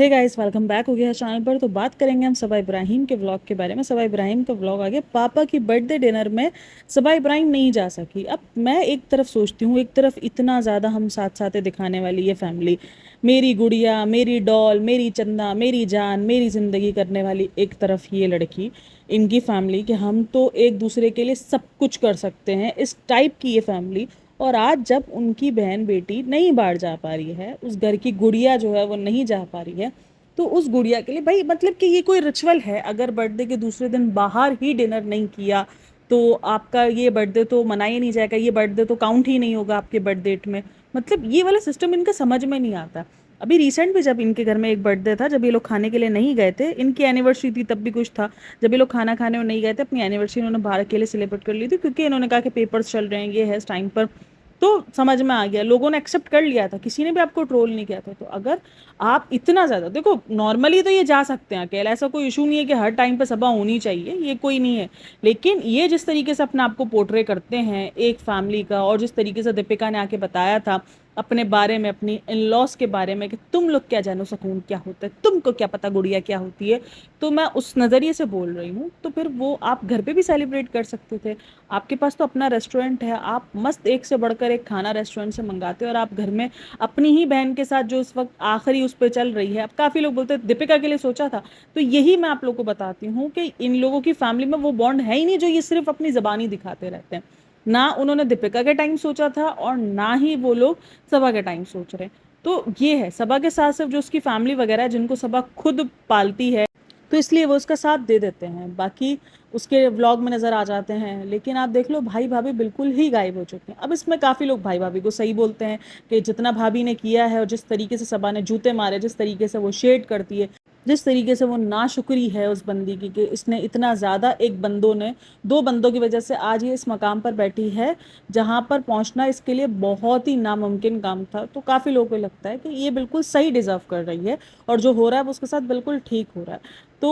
Hey guys, welcome back हो गया है चैनल पर। तो बात करेंगे हम सबा इब्राहिम के व्लॉग के बारे में। सबा इब्राहिम का व्लॉग आ गया। पापा की बर्थडे डिनर में सबा इब्राहिम नहीं जा सकी। अब मैं एक तरफ सोचती हूँ, एक तरफ इतना ज़्यादा हम साथ साथ दिखाने वाली ये फैमिली, मेरी गुड़िया, मेरी डॉल, मेरी चंदा, मेरी जान, मेरी ज़िंदगी करने वाली, एक तरफ ये लड़की, इनकी फैमिली कि हम तो एक दूसरे के लिए सब कुछ कर सकते हैं, इस टाइप की ये फैमिली। और आज जब उनकी बहन बेटी नहीं बाहर जा पा रही है, उस घर की गुड़िया जो है वो नहीं जा पा रही है, तो उस गुड़िया के लिए भाई मतलब कि ये कोई रिचुअल है। अगर बर्थडे के दूसरे दिन बाहर ही डिनर नहीं किया तो आपका ये बर्थडे तो मनाया नहीं जाएगा, ये बर्थडे तो काउंट ही नहीं होगा आपके बर्थडे में। मतलब ये वाला सिस्टम इनका समझ में नहीं आता। अभी रिसेंट भी जब इनके घर में एक बर्थडे था, जब ये लोग खाने के लिए नहीं गए थे, इनकी एनिवर्सरी थी तब भी कुछ था, जब ये लोग खाना खाने और नहीं गए थे, अपनी एनिवर्सरी इन्होंने बाहर अकेले सेलिब्रेट कर ली थी, क्योंकि इन्होंने कहा कि पेपर्स चल रहे हैं, ये है इस टाइम पर। तो समझ में आ गया, लोगों ने एक्सेप्ट कर लिया था, किसी ने भी आपको ट्रोल नहीं किया था। तो अगर आप इतना ज़्यादा देखो, नॉर्मली तो ये जा सकते हैं अकेले, ऐसा कोई इशू नहीं है कि हर टाइम पे सभा होनी चाहिए, ये कोई नहीं है। लेकिन ये जिस तरीके से अपने आप को पोर्ट्रे करते हैं एक फैमिली का, और जिस तरीके से दीपिका ने आके बताया था अपने बारे में, अपनी इन लॉस के बारे में, कि तुम लोग क्या जानो सुकून क्या होता है, तुमको क्या पता गुड़िया क्या होती है, तो मैं उस नज़रिए से बोल रही हूँ। तो फिर वो आप घर पे भी सेलिब्रेट कर सकते थे। आपके पास तो अपना रेस्टोरेंट है, आप मस्त एक से बढ़कर एक खाना रेस्टोरेंट से मंगाते हो, और आप घर में अपनी ही बहन के साथ जो इस वक्त आखिरी उस पर चल रही है। अब काफ़ी लोग बोलते हैं दीपिका के लिए सोचा था, तो यही मैं आप लोग को बताती हूँ कि इन लोगों की फैमिली में वो बॉन्ड है ही नहीं, जो ये सिर्फ अपनी ज़बानी दिखाते रहते हैं। ना उन्होंने दीपिका के टाइम सोचा था, और ना ही वो लोग सबा के टाइम सोच रहे हैं। तो ये है सबा के साथ सिर्फ जो उसकी फैमिली वगैरह है, जिनको सबा खुद पालती है, तो इसलिए वो उसका साथ दे देते हैं, बाकी उसके व्लॉग में नज़र आ जाते हैं। लेकिन आप देख लो, भाई भाभी बिल्कुल ही गायब हो चुके हैं। अब इसमें काफ़ी लोग भाई भाभी को सही बोलते हैं कि जितना भाभी ने किया है, और जिस तरीके से सबा ने जूते मारे, जिस तरीके से वो शेड करती है, जिस तरीके से वो नाशुक्री है उस बंदी की, कि इसने इतना ज़्यादा, एक बंदों ने, दो बंदों की वजह से आज ये इस मकाम पर बैठी है जहाँ पर पहुँचना इसके लिए बहुत ही नामुमकिन काम था। तो काफ़ी लोगों को लगता है कि ये बिल्कुल सही डिज़र्व कर रही है, और जो हो रहा है वो उसके साथ बिल्कुल ठीक हो रहा है। तो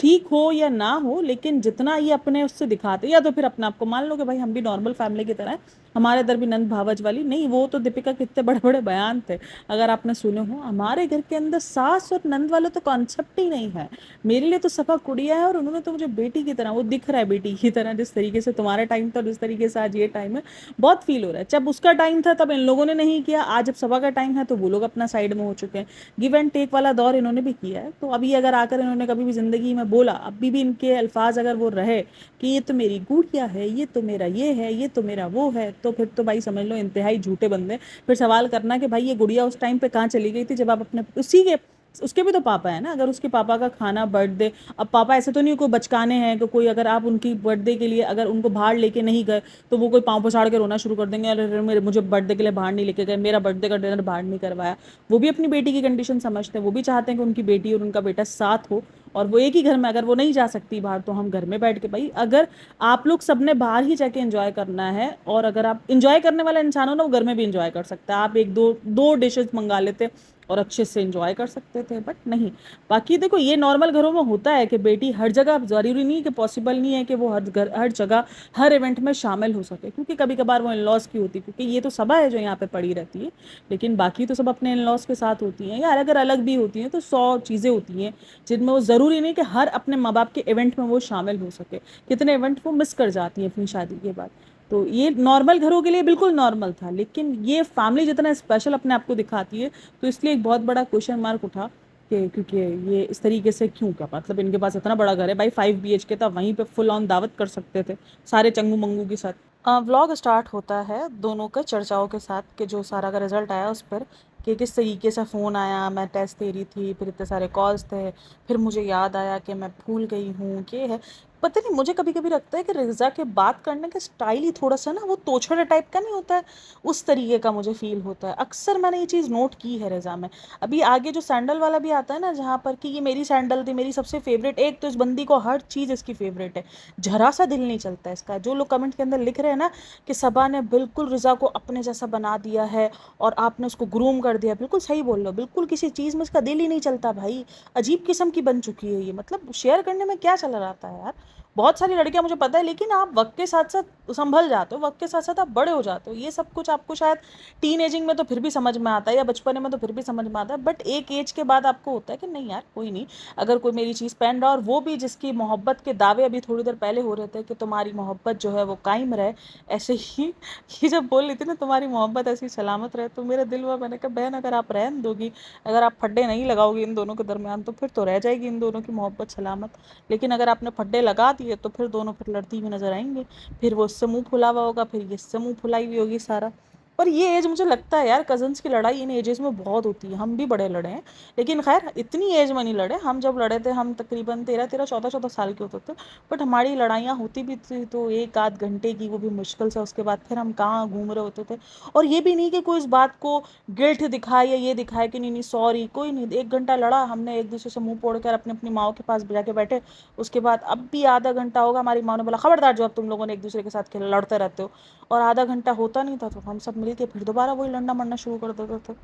ठीक हो या ना हो, लेकिन जितना ये अपने उससे दिखाते, या तो फिर अपने आप को मान लो कि भाई हम भी नॉर्मल फैमिली की तरह है, हमारे इधर भी नंद भावज वाली नहीं। वो तो दीपिका के इतने बड़े बड़े बयान थे, अगर आपने सुने हो, हमारे घर के अंदर सास और नंद वाला तो कॉन्सेप्ट ही नहीं है, मेरे लिए तो सफा कुड़िया है, और उन्होंने तो मुझे बेटी की तरह, वो दिख रहा है बेटी की तरह, जिस तरीके से तुम्हारा टाइम था और जिस तरीके से आज ये टाइम है, बहुत फील हो रहा है। जब उसका टाइम था तब इन लोगों ने नहीं किया, आज जब सभा का टाइम है तो वो लोग अपना साइड में हो चुके हैं। गिव एंड टेक वाला दौर इन्होंने भी किया है। तो अभी अगर आकर इन्होंने कभी भी ज़िंदगी में बोला, अभी भी इनके अल्फाज अगर वो रहे कि ये तो मेरी गुड़िया है, ये तो मेरा ये है, ये तो मेरा वो है, तो फिर तो भाई समझ लो इंतहाई झूठे बंदे। फिर सवाल करना कि भाई ये गुड़िया उस टाइम पे कहाँ चली गई थी, जब आप अपने उसी के, उसके भी तो पापा है ना, अगर उसके पापा का खाना बर्थडे, अब पापा ऐसे तो नहीं कोई बचकाने हैं कि कोई, अगर आप उनकी बर्थडे के लिए अगर उनको बाहर लेके नहीं गए, तो वो कोई पाँव पछाड़ के रोना शुरू कर देंगे, अरे मेरे, मुझे बर्थडे के लिए बाहर नहीं लेके गए, मेरा बर्थडे का डिनर बाहर नहीं करवाया। वो भी अपनी बेटी की कंडीशन समझते हैं, वो भी चाहते हैं कि उनकी बेटी और उनका बेटा साथ हो, और वो एक ही घर में, अगर वो नहीं जा सकती बाहर, तो हम घर में बैठ के, भाई अगर आप लोग सबने बाहर ही जाके एंजॉय करना है, और अगर आप एंजॉय करने वाला इंसान हो ना, वो घर में भी एंजॉय कर सकता है। आप एक दो दो डिशेस मंगा लेते और अच्छे से एंजॉय कर सकते थे, बट नहीं। बाकी देखो, ये नॉर्मल घरों में होता है कि बेटी हर जगह, जरूरी नहीं कि पॉसिबल नहीं है कि वो हर घर, हर जगह, हर इवेंट में शामिल हो सके, क्योंकि कभी कभार वो इन लॉज की होती है, क्योंकि ये तो सभा है जो यहाँ पे पड़ी रहती है, लेकिन बाकी तो सब अपने इन लॉज के साथ होती हैं, या अगर अलग भी होती हैं तो 100 चीज़ें होती हैं जिनमें वो ज़रूरी नहीं कि हर अपने माँ बाप के इवेंट में वो शामिल हो सके। कितने इवेंट वो मिस कर जाती हैं अपनी शादी के बाद। तो ये नॉर्मल घरों के लिए बिल्कुल नॉर्मल था, लेकिन ये फैमिली जितना स्पेशल अपने आप को दिखाती है, तो इसलिए एक बहुत बड़ा क्वेश्चन मार्क उठा कि क्योंकि ये इस तरीके से क्यों, क्या मतलब, इनके पास इतना बड़ा घर है भाई, 5 BHK था, वहीं पे फुल ऑन दावत कर सकते थे सारे चंगू मंगू के साथ। व्लॉग स्टार्ट होता है दोनों के चर्चाओं के साथ, कि जो सारा का रिजल्ट आया उस पर, कि किस तरीके से फ़ोन आया, मैं टेस्ट दे रही थी, फिर इतने सारे कॉल्स थे, फिर मुझे याद आया कि मैं भूल गई हूँ, ये है। पता नहीं, मुझे कभी कभी लगता है कि रिज़ा के बात करने का स्टाइल ही थोड़ा सा ना, वो तोछड़े टाइप का नहीं होता है, उस तरीके का मुझे फील होता है। अक्सर मैंने ये चीज़ नोट की है रिज़ा में। अभी आगे जो सैंडल वाला भी आता है ना, जहाँ पर कि ये मेरी सैंडल थी, मेरी सबसे फेवरेट, एक तो इस बंदी को हर चीज़ इसकी फेवरेट है, जरा सा दिल नहीं चलता है इसका। जो लोग कमेंट के अंदर लिख रहे हैं ना कि सबा ने बिल्कुल रिज़ा को अपने जैसा बना दिया है, और आपने उसको ग्रूम कर दिया, बिल्कुल सही बोल रहे हो, बिल्कुल किसी चीज़ में इसका दिल ही नहीं चलता भाई। अजीब किस्म की बन चुकी है ये, मतलब शेयर करने में क्या चला रहता है यार। बहुत सारी लड़कियां मुझे पता है, लेकिन आप वक्त के साथ साथ संभल जाते हो, वक्त के साथ साथ आप बड़े हो जाते हो। ये सब कुछ आपको शायद टीन एजिंग में तो फिर भी समझ में आता है, या बचपन में तो फिर भी समझ में आता है, बट एक एज के बाद आपको होता है कि नहीं यार कोई नहीं, अगर कोई मेरी चीज़ पहन रहा है, और वो भी जिसकी मोहब्बत के दावे अभी थोड़ी देर पहले हो रहे थे कि तुम्हारी मोहब्बत जो है वो कायम रहे, ऐसे ही ये जब बोल रही थी ना तुम्हारी मोहब्बत ऐसी सलामत रहे, तो मेरे दिल में मैंने कहा बहन अगर आप रहन दोगी, अगर आप फड्डे नहीं लगाओगी इन दोनों के दरमियान, तो फिर तो रह जाएगी इन दोनों की मोहब्बत सलामत। लेकिन अगर आपने फड्डे लगा दिए तो फिर दोनों फिर लड़ती हुई नजर आएंगे, फिर वो इससे मुंह फुला हुआ होगा, फिर ये इससे मुंह फुलाई हुई होगी सारा। पर ये एज मुझे लगता है यार, कजन्स की लड़ाई इन एजेस में बहुत होती है, हम भी बड़े लड़े हैं, लेकिन खैर इतनी एज में नहीं लड़े। हम जब लड़े थे हम तकरीबन 13-13 14-14 साल के होते थे, बट हमारी लड़ाइयाँ होती भी थी तो 1 आध घंटे की, वो भी मुश्किल से, उसके बाद फिर हम कहाँ घूम रहे होते थे। और ये भी नहीं कि कोई इस बात को गिल्ट दिखाए या ये दिखाए कि नहीं नहीं सॉरी, कोई नहीं, 1 घंटा लड़ा हमने एक दूसरे से मुंह पोड़ कर अपनी अपनी माओ के पास जाके बैठे। उसके बाद अब भी आधा घंटा होगा, हमारी माँ ने बोला खबरदार जो अब तुम लोगों ने एक दूसरे के साथ खेल लड़ते रहते हो, और आधा घंटा होता नहीं था तो हम सब मिलके फिर दोबारा वही लड़ना मरना शुरू कर देते थे।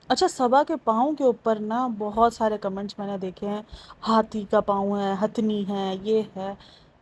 अच्छा, सबा के पाँव के ऊपर ना बहुत सारे कमेंट्स मैंने देखे हैं, हाथी का पाँव है, हथनी है, ये है,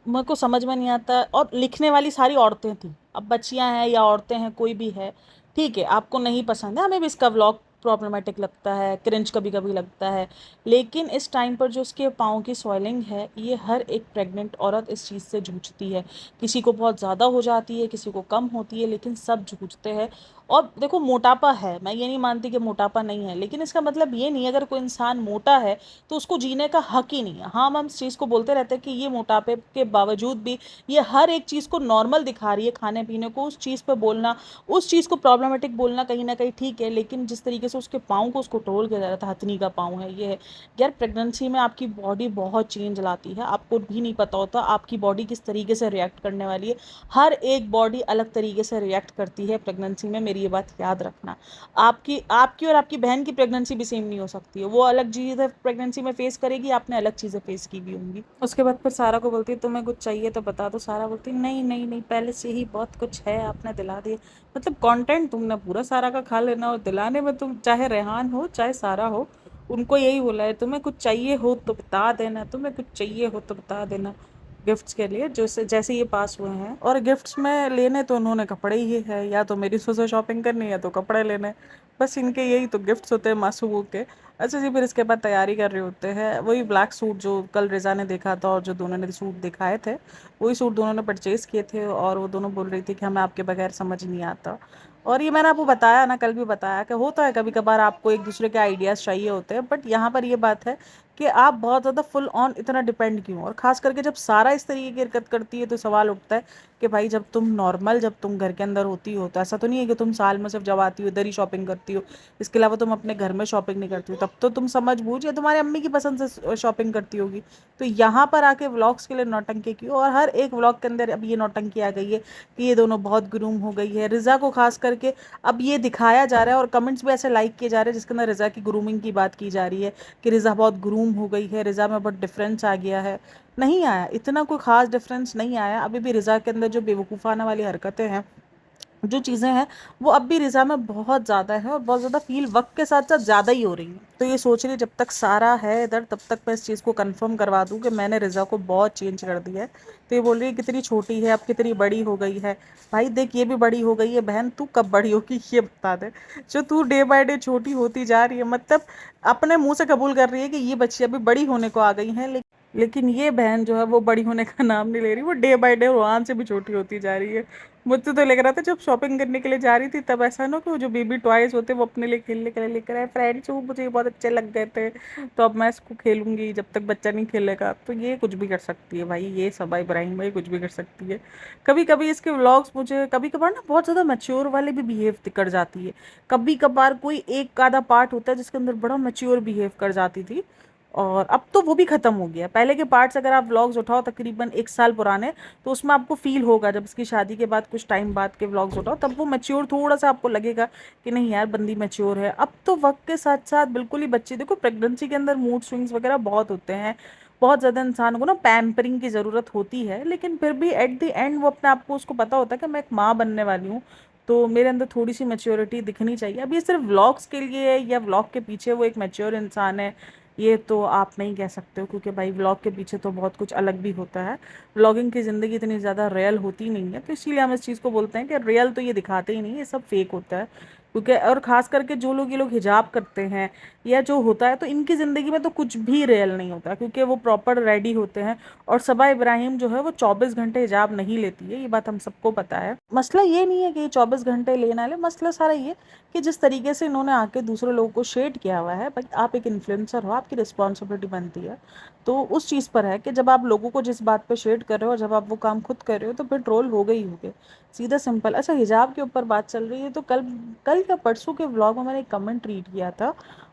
मेरे को समझ में नहीं आता। और लिखने वाली सारी औरतें थी, अब बच्चियां हैं या औरतें हैं कोई भी है, ठीक है आपको नहीं पसंद है, हमें भी इसका व्लॉग प्रॉब्लमेटिक लगता है, क्रिंज कभी कभी लगता है, लेकिन इस टाइम पर जो उसके पाँव की सॉइलिंग है, ये हर एक प्रेग्नेंट औरत इस चीज़ से जूझती है। किसी को बहुत ज़्यादा हो जाती है, किसी को कम होती है, लेकिन सब जूझते हैं। और देखो मोटापा है, मैं ये नहीं मानती कि मोटापा नहीं है, लेकिन इसका मतलब ये नहीं अगर कोई इंसान मोटा है तो उसको जीने का हक ही नहीं है। हाँ, हम इस चीज़ को बोलते रहते हैं कि ये मोटापे के बावजूद भी ये हर एक चीज़ को नॉर्मल दिखा रही है, खाने पीने को, उस चीज़ पे बोलना, उस चीज़ को प्रॉब्लमेटिक बोलना कहीं ना कहीं ठीक है, लेकिन जिस तरीके से उसके पाँव को उसको टोल किया जा रहा था, हथनी का पाँव है, ये है। यार प्रेगनेंसी में आपकी बॉडी बहुत चेंज लाती है, आपको भी नहीं पता होता आपकी बॉडी किस तरीके से रिएक्ट करने वाली है। हर एक बॉडी अलग तरीके से रिएक्ट करती है प्रेगनेंसी में, मेरी ये बात याद रखना। आपकी आपकी और आपकी बहन की प्रेगनेंसी भी सेम नहीं हो सकती है, वो अलग चीज़ें प्रेगनेंसी में फेस करेगी, आपने अलग चीज़ें फेस की भी होंगी। उसके बाद फिर सारा को बोलती है तुम्हें कुछ चाहिए तो बता दो, सारा बोलती नहीं नहीं नहीं पहले से ही बहुत कुछ है, आपने दिला दिए। मतलब कंटेंट तुमने पूरा सारा का खा लेना, और दिलाने में तुम चाहे रेहान हो चाहे सारा हो, उनको यही बोला है तुम्हें कुछ चाहिए हो तो बता देना, तुम्हें कुछ चाहिए हो तो बता देना गिफ्ट्स के लिए, जैसे जैसे ये पास हुए हैं। और गिफ्ट्स में लेने तो उन्होंने कपड़े ही है, या तो मेरी से शॉपिंग करनी है तो कपड़े लेने, बस इनके यही तो गिफ्ट्स होते हैं मासूमों के। अच्छा जी, फिर इसके बाद तैयारी कर रहे होते हैं, वही ब्लैक सूट जो कल रिजा ने देखा था और जो दोनों ने सूट दिखाए थे, वही सूट दोनों ने परचेज़ किए थे, और वो दोनों बोल रही थी कि हमें आपके बगैर समझ नहीं आता। और ये मैंने आपको बताया ना, कल भी बताया कि होता है कभी कभार आपको एक दूसरे के आइडियाज़ चाहिए होते हैं, बट यहाँ पर ये बात है कि आप बहुत ज़्यादा फुल ऑन इतना डिपेंड क्यों, और ख़ास करके जब सारा इस तरीके की हरकत करती है तो सवाल उठता है कि भाई जब तुम नॉर्मल, जब तुम घर के अंदर होती हो तो ऐसा तो नहीं है कि तुम साल में सिर्फ जब आती हो इधर ही शॉपिंग करती हो, इसके अलावा तुम अपने घर में शॉपिंग नहीं करती हो, तब तो तुम समझ बूझ या तुम्हारे अम्मी की पसंद से शॉपिंग करती होगी। तो यहाँ पर आके व्लॉग्स के लिए नौटंकी क्यों, और हर एक व्लॉग के अंदर अब ये नौटंकी आ गई है कि ये दोनों बहुत ग्रूम हो गई है, रिजा को खास करके अब ये दिखाया जा रहा है, और कमेंट्स भी ऐसे लाइक किए जा रहे हैं जिसके अंदर रिजा की ग्रूमिंग की बात की जा रही है कि रिजा बहुत ग्रूम हो गई है, रिजा में बहुत डिफरेंस आ गया है। नहीं आया, इतना कोई खास डिफरेंस नहीं आया, अभी भी रिजा के अंदर जो बेवकूफ़ाना वाली हरकतें हैं, जो चीज़ें हैं, वो अब भी रिजा में बहुत ज़्यादा है, और बहुत ज़्यादा फील वक्त के साथ साथ ज़्यादा ही हो रही है। तो ये सोच रही जब तक सारा है इधर तब तक मैं इस चीज़ को कंफर्म करवा दूँ कि मैंने रिजा को बहुत चेंज कर दिया है। तो ये बोल रही है कितनी छोटी है अब, कितनी बड़ी हो गई है। भाई देख, ये भी बड़ी हो गई है बहन, तू कब बड़ी होगी ये बता दे। जो तू डे बाय डे छोटी होती जा रही है, मतलब अपने मुंह से कबूल कर रही है कि ये बच्ची अभी बड़ी होने को आ गई है, लेकिन ये बहन जो है वो बड़ी होने का नाम नहीं ले रही, वो डे बाय डे रोहान से भी छोटी होती जा रही है। मुझे तो लग रहा था जब शॉपिंग करने के लिए जा रही थी तब ऐसा ना कि वो जो बेबी टॉयज होते हैं वो अपने लिए खेलने के लिए लेकर आए, फ्रेंड्स वो मुझे बहुत अच्छे लग गए थे तो अब मैं इसको खेलूंगी जब तक बच्चा नहीं खेलेगा। तो ये कुछ भी कर सकती है भाई, ये सबा इब्राहिम भाई कुछ भी कर सकती है। कभी कभी इसके व्लॉग्स मुझे कभी कभार ना बहुत ज़्यादा मैच्योर वाले भी बिहेव कर जाती है, कभी कभार कोई एक आधा पार्ट होता है जिसके अंदर बड़ा मैच्योर बिहेव कर जाती थी, और अब तो वो भी ख़त्म हो गया। पहले के पार्ट्स अगर आप व्लॉग्स उठाओ तकरीबन 1 साल पुराने, तो उसमें आपको फील होगा, जब इसकी शादी के बाद कुछ टाइम बाद के व्लॉग्स उठाओ तब वो मैच्योर थोड़ा सा आपको लगेगा कि नहीं यार बंदी मैच्योर है। अब तो वक्त के साथ साथ बिल्कुल ही बच्चे, देखो प्रेगनेंसी के अंदर मूड स्विंग्स वगैरह बहुत होते हैं, बहुत ज़्यादा इंसान को ना पैम्परिंग की ज़रूरत होती है, लेकिन फिर भी एट द एंड वो अपने आप को उसको पता होता है कि मैं एक माँ बनने वाली हूँ, तो मेरे अंदर थोड़ी सी मैच्योरिटी दिखनी चाहिए। अब ये सिर्फ व्लॉग्स के लिए है या व्लॉग के पीछे वो एक मैच्योर इंसान है, ये तो आप नहीं कह सकते हो, क्योंकि भाई व्लॉग के पीछे तो बहुत कुछ अलग भी होता है। व्लॉगिंग की ज़िंदगी इतनी ज़्यादा रियल होती नहीं है, तो इसीलिए हम इस चीज़ को बोलते हैं कि रियल तो ये दिखाते ही नहीं, ये सब फेक होता है। क्योंकि और ख़ास करके जो लोग ये लोग हिजाब करते हैं या जो होता है, तो इनकी ज़िंदगी में तो कुछ भी रियल नहीं होता, क्योंकि वो प्रॉपर रेडी होते हैं। और सबा इब्राहिम जो है वो 24 घंटे हिजाब नहीं लेती है, ये बात हम सबको पता है। मसला ये नहीं है कि 24 घंटे लेना ले, मसला सारा ये कि जिस तरीके से इन्होंने आके दूसरे लोगों को शेड किया हुआ है, भाई आप एक इन्फ्लुएंसर हो, आपकी रिस्पॉन्सिबिलिटी बनती है। तो उस चीज़ पर है कि जब आप लोगों को जिस बात पे शेड कर रहे हो और जब आप वो काम खुद कर रहे हो, तो फिर ट्रोल हो गई होगे, सीधा सिंपल। अच्छा, हिजाब के ऊपर बात चल रही है, तो कल कल या परसों के व्लॉग में मैंने एक कमेंट रीड किया था।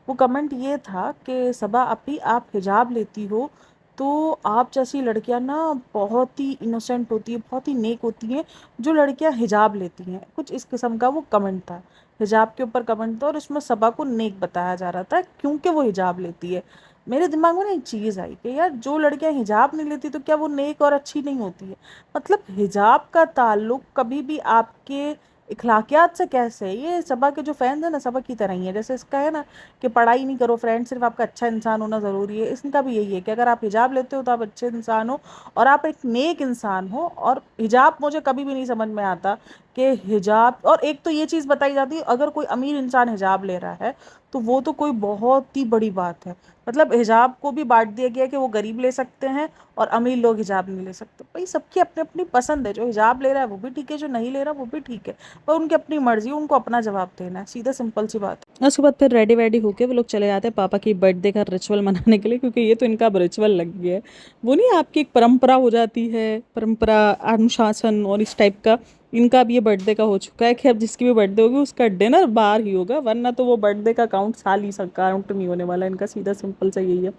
वो कमेंट ये था कि सबा अपी, आप हिजाब लेती हो तो आप जैसी लड़कियां ना बहुत ही इनोसेंट होती है, बहुत ही नेक होती हैं जो लड़कियां हिजाब लेती हैं, कुछ इस किस्म का वो कमेंट था। हिजाब के ऊपर कमेंट था और उसमें सबा को नेक बताया जा रहा था क्योंकि वो हिजाब लेती है। मेरे दिमाग में ना एक चीज़ आई कि यार, जो लड़कियां हिजाब नहीं लेती तो क्या वो नेक और अच्छी नहीं होती है? मतलब हिजाब का ताल्लुक कभी भी आपके इखलाकियात से कैसे है? ये सबा के जो फैंस है ना, सबा की तरह ही है। जैसे इसका है ना कि पढ़ाई नहीं करो फ्रेंड, सिर्फ आपका अच्छा इंसान होना ज़रूरी है, इसका भी यही है कि अगर आप हिजाब लेते हो तो आप अच्छे इंसान हो और आप एक नेक इंसान हो। और हिजाब मुझे कभी भी नहीं समझ में आता कि हिजाब, और एक तो ये चीज़ बताई जाती है अगर कोई अमीर इंसान हिजाब ले रहा है तो वो तो कोई बहुत ही बड़ी बात है। मतलब हिजाब को भी बांट दिया गया कि वो गरीब ले सकते हैं और अमीर लोग हिजाब नहीं ले सकते। भाई सबकी अपनी अपनी पसंद है, जो हिजाब ले रहा है वो भी ठीक है, जो नहीं ले रहा वो भी ठीक है, और उनकी अपनी मर्जी, उनको अपना जवाब देना है, सीधा सिंपल सी बात है। उसके बाद फिर रेडी वेडी होके वो लोग चले जाते हैं पापा की बर्थडे का रिचुअल मनाने के लिए, क्योंकि ये तो इनका अब रिचुअल लग गया है। वो नहीं, आपकी एक परंपरा हो जाती है, परंपरा, अनुशासन और इस टाइप का। इनका अब ये बर्थडे का हो चुका है कि अब जिसकी भी बर्थडे होगी उसका डिनर बाहर ही होगा, वरना तो वो बर्थडे का काउंट साल ही काउंट नहीं होने वाला इनका, सीधा सिंपल सा यही है।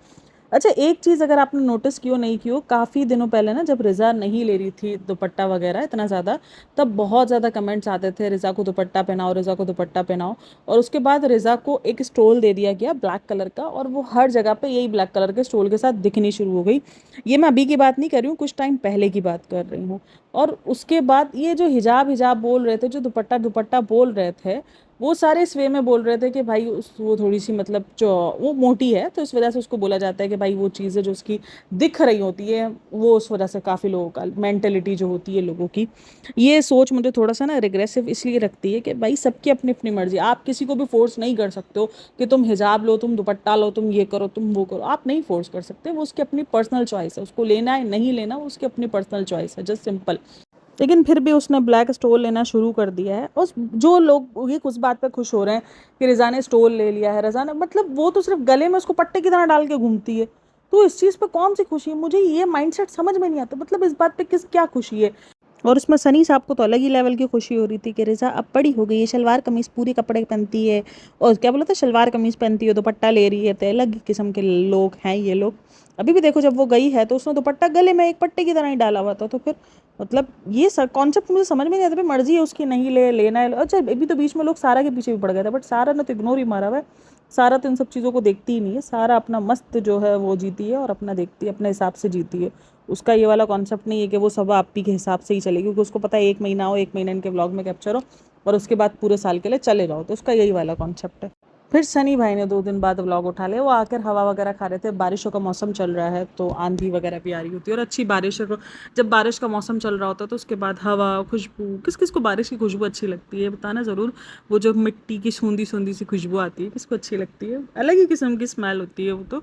अच्छा, एक चीज़ अगर आपने नोटिस की हो नहीं की हो, काफ़ी दिनों पहले ना जब रिज़ा नहीं ले रही थी दुपट्टा वगैरह इतना ज़्यादा, तब बहुत ज़्यादा कमेंट्स आते थे रिज़ा को दुपट्टा पहनाओ, रिज़ा को दुपट्टा पहनाओ। और उसके बाद रिज़ा को एक स्टोल दे दिया गया ब्लैक कलर का, और वो हर जगह पे यही ब्लैक कलर के स्टोल के साथ दिखनी शुरू हो गई। ये मैं अभी की बात नहीं कर रही हूँ, कुछ टाइम पहले की बात कर रही हूँ। और उसके बाद ये जो हिजाब हिजाब बोल रहे थे, जो दुपट्टा दुपट्टा बोल रहे थे, वो सारे इस वे में बोल रहे थे कि भाई उस वो थोड़ी सी मतलब जो वो मोटी है, तो इस वजह से उसको बोला जाता है कि भाई वो चीज़ें जो उसकी दिख रही होती है, वो उस वजह से काफ़ी लोगों का मेंटेलिटी जो होती है लोगों की, ये सोच मुझे थोड़ा सा ना रिग्रेसिव इसलिए रखती है कि भाई सबकी अपनी अपनी मर्जी, आप किसी को भी फोर्स नहीं कर सकते हो कि तुम हिजाब लो, तुम दुपट्टा लो, तुम ये करो, तुम वो करो, आप नहीं फोर्स कर सकते। वो उसकी अपनी पर्सनल चॉइस है, उसको लेना है नहीं लेना वो उसकी अपनी पर्सनल चॉइस है, जस्ट सिंपल। लेकिन फिर भी उसने ब्लैक स्टोल लेना शुरू कर दिया है। उस जो लोग ये कुछ बात पे खुश हो रहे हैं कि रिजा ने स्टोल ले लिया है, रिजा ने, मतलब वो तो सिर्फ गले में उसको पट्टे की तरह डाल के घूमती है, तो इस चीज़ पे कौन सी खुशी है? मुझे ये माइंडसेट समझ में नहीं आता, मतलब इस बात पे किस क्या खुशी है? और उसमें सनी साहब को तो अलग ही लेवल की खुशी हो रही थी कि रिजा अब बड़ी हो गई है, शलवार कमीज पूरी कपड़े पहनती है, और क्या बोला था, शलवार कमीज पहनती है, दुपट्टा ले रही है, तो अलग ही किस्म के लोग हैं ये लोग। अभी भी देखो, जब वो गई है तो उसने दुपट्टा गले में एक पट्टे की तरह ही डाला हुआ था, तो फिर मतलब ये सर कॉन्सेप्ट मुझे समझ में नहीं आता। भाई मर्जी है उसकी, नहीं ले लेना है। अच्छा, अभी तो बीच में लोग सारा के पीछे भी पड़ गए थे, बट सारा ने तो इग्नोर ही मारा हुआ है। सारा तो इन सब चीज़ों को देखती ही नहीं है, सारा अपना मस्त जो है वो जीती है और अपना देखती है, अपने हिसाब से जीती है। उसका ये वाला कॉन्सेप्ट नहीं है कि वो सब आपी के हिसाब से ही चलेगी, क्योंकि उसको पता है 1 महीना हो, 1 महीना इनके व्लॉग में कैप्चर हो और उसके बाद पूरे साल के लिए चले जाओ, तो उसका यही वाला कॉन्सेप्ट है। फिर सनी भाई ने 2 दिन बाद व्लॉग उठा लिया। वो आकर हवा वगैरह खा रहे थे, बारिशों का मौसम चल रहा है तो आंधी वगैरह भी आ रही होती है, और अच्छी बारिश है। जब बारिश का मौसम चल रहा होता है तो उसके बाद हवा, खुशबू, किस किस को बारिश की खुशबू अच्छी लगती है बताना ज़रूर। वो जो मिट्टी की सूंधी सूंधी सी खुशबू आती है, किसको अच्छी लगती है? अलग ही किस्म की स्मेल होती है वो तो,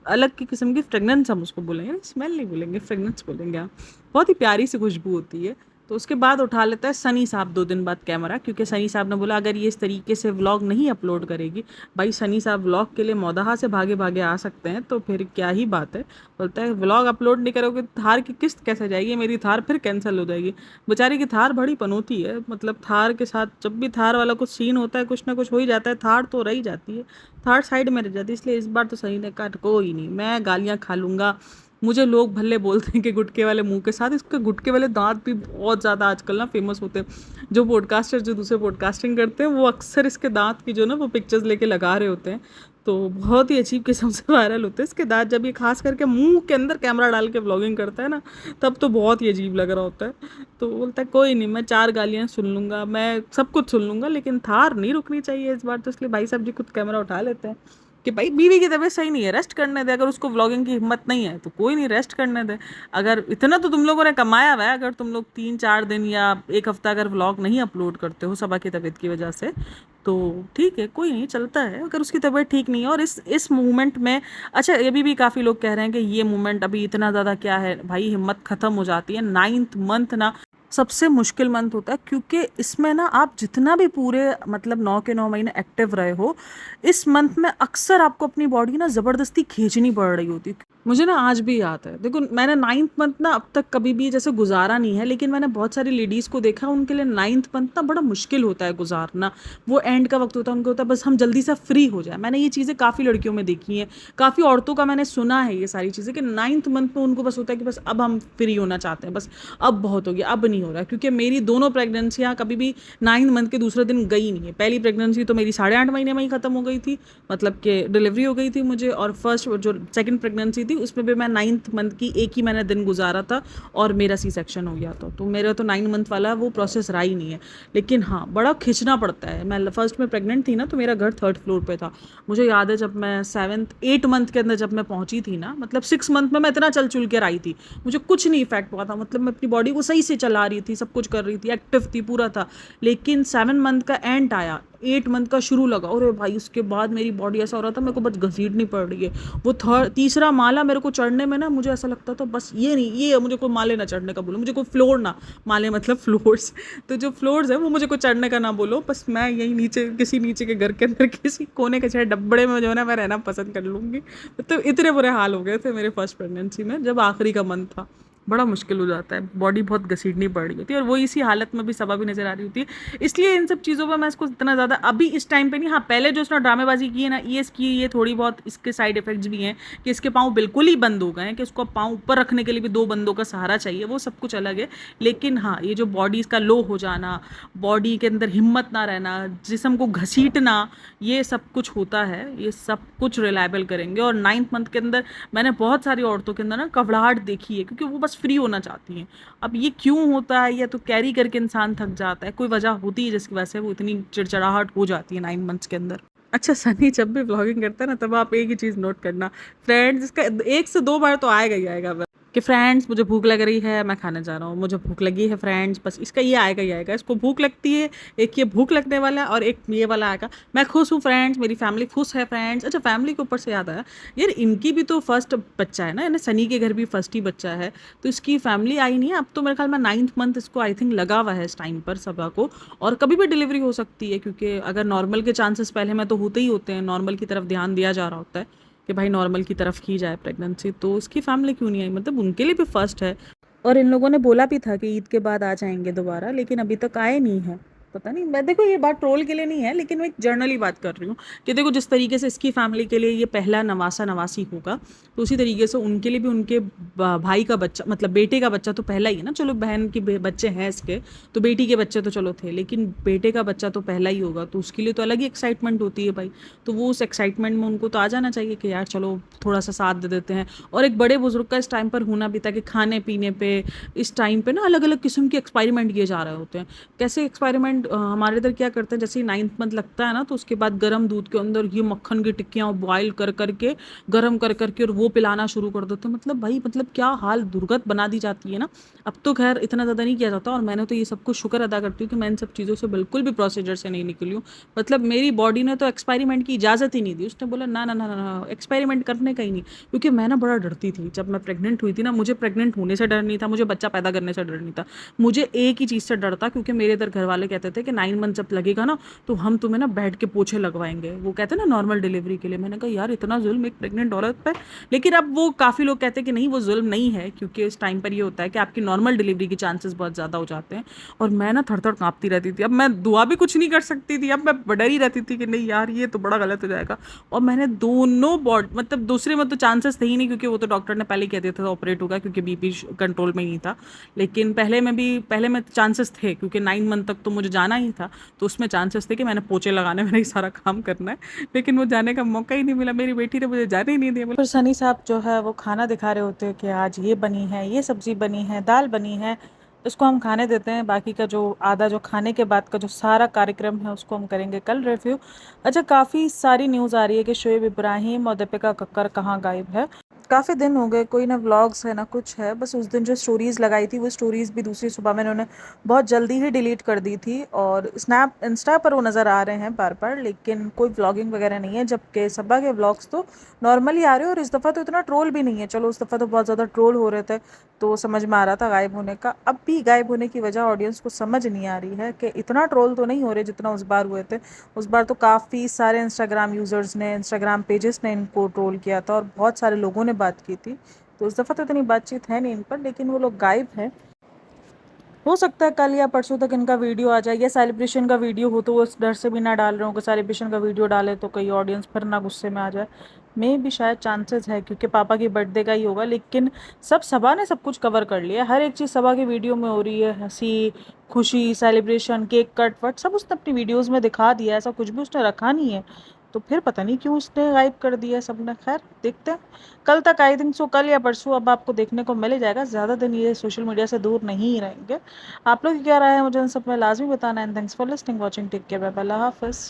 अलग की किस्म की फ्रेगनेंस हम उसको बोलेंगे, स्मेल नहीं बोलेंगे, फ्रेगनेंस बोलेंगे हम। बहुत ही प्यारी सी खुशबू होती है। तो उसके बाद उठा लेता है सनी साहब 2 दिन बाद कैमरा, क्योंकि सनी साहब ने बोला अगर ये इस तरीके से व्लॉग नहीं अपलोड करेगी, भाई सनी साहब व्लॉग के लिए मौदहा से भागे भागे आ सकते हैं, तो फिर क्या ही बात है। बोलता है व्लॉग अपलोड नहीं करोगे थार की किस्त कैसे जाएगी, मेरी थार फिर कैंसिल हो जाएगी। बेचारी की थार बड़ी पनौती है, मतलब थार के साथ जब भी थार वाला कुछ सीन होता है, कुछ ना कुछ हो ही जाता है, थार तो रह ही जाती है, थार साइड में रह जाती है। इसलिए इस बार तो सनी ने कहा कोई नहीं, मैं गालियाँ खा लूँगा, मुझे लोग भले बोलते हैं कि गुटके वाले मुंह के साथ, इसके गुटके वाले दांत भी बहुत ज़्यादा आजकल ना फेमस होते हैं। जो पॉडकास्टर जो दूसरे पॉडकास्टिंग करते हैं वो अक्सर इसके दांत की जो ना वो पिक्चर्स लेके लगा रहे होते हैं, तो बहुत ही अजीब किस्म से वायरल होते हैं इसके दांत। जब ये खास करके मुंह के अंदर कैमरा डाल के व्लॉगिंग करता है ना, तब तो बहुत ही अजीब लग रहा होता है। तो बोलता है कोई नहीं, मैं 4 गालियाँ सुन लूँगा, मैं सब कुछ सुन लूँगा, लेकिन थार नहीं रुकनी चाहिए इस बार, तो इसलिए भाई साहब जी खुद कैमरा उठा लेते हैं। कि भाई बीवी की तबीयत सही नहीं है, रेस्ट करने दे। अगर उसको व्लॉगिंग की हिम्मत नहीं है तो कोई नहीं, रेस्ट करने दे। अगर इतना तो तुम लोगों ने कमाया हुआ है, अगर तुम लोग 3-4 दिन या एक हफ्ता अगर व्लॉग नहीं अपलोड करते हो सबा की तबीयत की वजह से, तो ठीक है, कोई नहीं, चलता है। अगर उसकी तबीयत ठीक नहीं है और इस मूवमेंट में, अच्छा ये भी काफ़ी लोग कह रहे हैं कि ये मूवमेंट अभी इतना ज़्यादा क्या है भाई, हिम्मत ख़त्म हो जाती है। 9th मंथ ना सबसे मुश्किल मंथ होता है, क्योंकि इसमें ना आप जितना भी पूरे मतलब 9 के 9 महीने एक्टिव रहे हो, इस मंथ में अक्सर आपको अपनी बॉडी ना ज़बरदस्ती खींचनी पड़ रही होती है। मुझे ना आज भी याद है, देखो मैंने 9th मंथ ना अब तक कभी भी जैसे गुजारा नहीं है, लेकिन मैंने बहुत सारी लेडीज़ को देखा, उनके लिए 9th मंथ ना बड़ा मुश्किल होता है गुजारना। वो एंड का वक्त होता है, उनको होता है बस हम जल्दी से फ्री हो जाए। मैंने ये चीज़ें काफ़ी लड़कियों में देखी हैं, काफ़ी औरतों का मैंने सुना है ये सारी चीज़ें, कि 9th मंथ में उनको बस होता है कि बस अब हम फ्री होना चाहते हैं, बस अब बहुत हो गया, अब नहीं हो रहा। क्योंकि मेरी दोनों प्रेगनेंसियाँ कभी भी 9th मंथ के दूसरे दिन गई नहीं है। पहली प्रेगनेंसी तो मेरी 8.5 महीने में ही ख़त्म हो गई थी, मतलब कि डिलीवरी हो गई थी मुझे, और फर्स्ट जो सेकंड प्रेगनेंसी थी उसमें भी मैं 9th मंथ की एक ही मैंने दिन गुजारा था और मेरा सी सेक्शन हो गया था। तो मेरा तो 9 मंथ वाला वो प्रोसेस रहा ही नहीं है। लेकिन हाँ, बड़ा खिंचना पड़ता है। मैं फर्स्ट में प्रेग्नेंट थी ना, तो मेरा घर 3rd फ्लोर पे था। मुझे याद है जब मैं 8 मंथ के अंदर जब मैं पहुंची थी ना, मतलब 6 मंथ में मैं इतना चल चुल के आई थी, मुझे कुछ नहीं इफेक्ट हुआ था। मतलब मैं अपनी बॉडी को सही से चला रही थी, सब कुछ कर रही थी, एक्टिव थी, पूरा था। लेकिन 7 मंथ का एंड आया, 8 मंथ का शुरू लगा, और भाई उसके बाद मेरी बॉडी ऐसा हो रहा था मेरे को बस घसीटनी पड़ रही है। वो तीसरा माला मेरे को चढ़ने में ना, मुझे ऐसा लगता था बस ये नहीं, ये मुझे कोई माले ना चढ़ने का बोलो, मुझे कोई फ्लोर ना, माले मतलब फ्लोर्स, तो जो फ्लोर्स है वो मुझे कोई चढ़ने का ना बोलो, बस मैं यही नीचे किसी नीचे के घर के अंदर किसी कोने के चाहे डब्बड़े में जो है ना मैं रहना पसंद कर लूँगी। तो इतने बुरे हाल हो गए थे मेरे फर्स्ट प्रेगनेंसी में, जब आखिरी का मंथ था। बड़ा मुश्किल हो जाता है, बॉडी बहुत घसीटनी पड़ रही होती है, और वो इसी हालत में भी सबा भी नज़र आ रही होती है। इसलिए इन सब चीज़ों पर मैं इसको इतना ज़्यादा अभी इस टाइम पे नहीं, हाँ पहले जो इसने ड्रामेबाजी की है ना, ये इसकी ये थोड़ी बहुत इसके साइड इफेक्ट्स भी हैं, कि इसके पाँव बिल्कुल ही बंद हो गए हैं, कि इसको पाँव ऊपर रखने के लिए भी 2 बंदों का सहारा चाहिए, वो सब कुछ अलग है। लेकिन हाँ, ये जो बॉडी इसका लो हो जाना, बॉडी के अंदर हिम्मत ना रहना, जिस्म को घसीटना, ये सब कुछ होता है, ये सब कुछ रिलायबल करेंगे। और 9th मंथ के अंदर मैंने बहुत सारी औरतों के अंदर ना घबराहट देखी है, क्योंकि वो बस फ्री होना चाहती हैं। अब ये क्यों होता है, या तो कैरी करके इंसान थक जाता है, कोई वजह होती है जिसकी वजह से वो इतनी चिड़चिड़ाहट हो जाती है 9 मंथ्स के अंदर। अच्छा, सनी जब भी व्लॉगिंग करता है ना, तब आप एक ही चीज़ नोट करना फ्रेंड्स, इसका 1 से 2 बार तो आएगा ही आएगा कि फ्रेंड्स मुझे भूख लग रही है, मैं खाने जा रहा हूँ, मुझे भूख लगी है फ्रेंड्स, बस इसका ये आएगा ही आएगा। इसको भूख लगती है, एक ये भूख लगने वाला है, और एक ये वाला आएगा, मैं खुश हूँ फ्रेंड्स, मेरी फैमिली खुश है फ्रेंड्स। अच्छा, फैमिली के ऊपर से याद आया यार, इनकी भी तो फर्स्ट बच्चा है ना, यानी सनी के घर भी फर्स्ट ही बच्चा है, तो इसकी फैमिली आई नहीं है अब तो। मेरे ख्याल में 9th मंथ इसको आई थिंक लगा हुआ है इस टाइम पर सबा को, और कभी भी डिलीवरी हो सकती है, क्योंकि अगर नॉर्मल के चांसेस पहले में तो होते ही होते हैं, नॉर्मल की तरफ ध्यान दिया जा रहा होता है कि भाई नॉर्मल की तरफ की जाए प्रेगनेंसी। तो उसकी फैमिली क्यों नहीं आई, मतलब उनके लिए भी फर्स्ट है। और इन लोगों ने बोला भी था कि ईद के बाद आ जाएंगे दोबारा, लेकिन अभी तक आए नहीं हैं। पता नहीं, मैं देखो ये बात ट्रोल के लिए नहीं है, लेकिन मैं एक जर्नली बात कर रही हूँ कि देखो जिस तरीके से इसकी फैमिली के लिए ये पहला नवासा नवासी होगा, तो उसी तरीके से उनके लिए भी उनके भाई का बच्चा, मतलब बेटे का बच्चा तो पहला ही है ना। चलो बहन के बच्चे हैं इसके, तो बेटी के बच्चे तो चलो थे, लेकिन बेटे का बच्चा तो पहला ही होगा, तो उसके लिए तो अलग ही एक्साइटमेंट होती है भाई। तो वो उस एक्साइटमेंट में उनको तो आ जाना चाहिए कि यार चलो थोड़ा सा साथ दे देते हैं। और एक बड़े बुजुर्ग का इस टाइम पर होना भी था कि खाने पीने पे इस टाइम पे ना अलग अलग किस्म के एक्सपेरिमेंट किए जा रहे होते हैं। कैसे एक्सपेरिमेंट, हमारे इधर क्या करते हैं, जैसे ही 9th मंथ लगता है ना, तो उसके बाद गर्म दूध के अंदर ये मक्खन की टिक्कियाँ बॉयल कर करके, गर्म कर करके, और वो पिलाना शुरू कर देते हैं। मतलब भाई, मतलब क्या हाल दुर्गत बना दी जाती है ना। अब तो खैर इतना ज़्यादा नहीं किया जाता, और मैंने तो ये सब कुछ शुक्र अदा करती हूँ कि मैं इन सब चीज़ों से बिल्कुल भी प्रोसीजर से नहीं निकली हूँ। मतलब मेरी बॉडी ने तो एक्सपेरिमेंट की इजाज़त ही नहीं दी, उसने बोला ना ना ना ना, एक्सपेरिमेंट करने का ही नहीं। क्योंकि मैं ना बड़ा डरती थी जब मैं प्रेग्नेंट हुई थी ना, मुझे प्रेग्नेंट होने से डर नहीं था, मुझे बच्चा पैदा करने से डर नहीं था, मुझे एक ही चीज़ से डर था, क्योंकि मेरे इधर घर वाले कहते थे कि 9 मंथ जब लगेगा ना, तो हम तुम्हें ना बैठ के पोछे लगवाएंगे, वो कहते हैं ना नॉर्मल डिलीवरी के लिए। मैंने कहा यार इतना जुल्म एक प्रेग्नेंट औरत पर। लेकिन अब वो काफ़ी लोग कहते हैं कि नहीं, वो जुल्म नहीं है, क्योंकि इस टाइम पर ये होता है कि आपकी नॉर्मल डिलीवरी के चांसेस बहुत ज़्यादा हो जाते हैं। और मैं ना थर थर काँपती रहती थी, अब मैं दुआ भी कुछ नहीं कर सकती थी, अब मैं डर ही रहती थी कि नहीं यार ये तो बड़ा गलत हो जाएगा। और मैंने दोनों मतलब दूसरे में तो चांसेस थे ही नहीं, क्योंकि वो तो डॉक्टर ने पहले ही कह दिया था ऑपरेट होगा, क्योंकि बीपी कंट्रोल में ही था। लेकिन पहले में चांसेस थे, क्योंकि 9 मंथ तक तो मुझे जाना ही था, तो उसमें चांसेस थे कि मैंने पोछे लगाने, मैंने ये सारा काम करना है। लेकिन वो जाने का मौका ही नहीं मिला, मेरी बेटी ने मुझे जाने ही नहीं दिया। फिर सनी साहब जो है वो खाना दिखा रहे होते हैं कि आज ये बनी है, ये सब्जी बनी है, दाल बनी है, इसको हम खाने देते हैं, बाकी का जो आधा जो खाने के बाद का जो सारा कार्यक्रम है उसको हम करेंगे कल रिव्यू। अच्छा, काफ़ी सारी न्यूज़ आ रही है कि शोएब इब्राहिम और दीपिका कक्कर कहाँ गायब है। काफ़ी दिन हो गए, कोई ना व्लॉग्स है ना कुछ है। बस उस दिन जो स्टोरीज़ लगाई थी वो स्टोरीज़ भी दूसरी सुबह में उन्होंने बहुत जल्दी ही डिलीट कर दी थी, और स्नैप इंस्टा पर वो नज़र आ रहे हैं बार बार, लेकिन कोई व्लॉगिंग वगैरह नहीं है। जबकि सबा के व्लॉग्स तो नॉर्मली आ रहे हैं, और इस दफ़ा तो इतना ट्रोल भी नहीं है। चलो उस दफ़ा तो बहुत ज़्यादा ट्रोल हो रहे थे तो समझ में आ रहा था गायब होने का। अब भी गायब होने की वजह ऑडियंस को समझ नहीं आ रही है कि इतना ट्रोल तो नहीं हो रहे जितना उस बार हुए थे। उस बार तो काफ़ी सारे इंस्टाग्राम यूज़र्स ने, इंस्टाग्राम पेजेस ने इनको ट्रोल किया था और बहुत सारे लोगों ने बात की थी। तो इस दफ़ा तो इतनी बातचीत है नहीं इन पर, लेकिन वो लोग गायब हैं। हो सकता है कल या परसों तक इनका वीडियो आ जाए, या सेलिब्रेशन का वीडियो हो तो वो इस डर से भी ना डाल रहे हो कि सेलिब्रेशन का वीडियो डाले तो कई ऑडियंस फिर ना गुस्से में आ जाए। मे भी शायद चांसेस है, क्योंकि पापा की बर्थडे का ही होगा। लेकिन सब सबा ने सब कुछ कवर कर लिया, हर एक चीज़ सबा की वीडियो में हो रही है। हंसी खुशी सेलिब्रेशन केक कट वट सब उसने अपनी वीडियोज़ में दिखा दिया, ऐसा कुछ भी उसने रखा नहीं है। तो फिर पता नहीं क्यों उसने गायब कर दिया सबने। खैर देखते हैं कल तक, आई थिंक सो कल या परसों अब आपको देखने को मिल ही जाएगा। ज़्यादा दिन ये सोशल मीडिया से दूर नहीं रहेंगे। आप लोग की क्या राय है मुझे इन सब में लाजमी बताना। And thanks for listening watching, take care, bye bye, अल्लाह हाफिज़।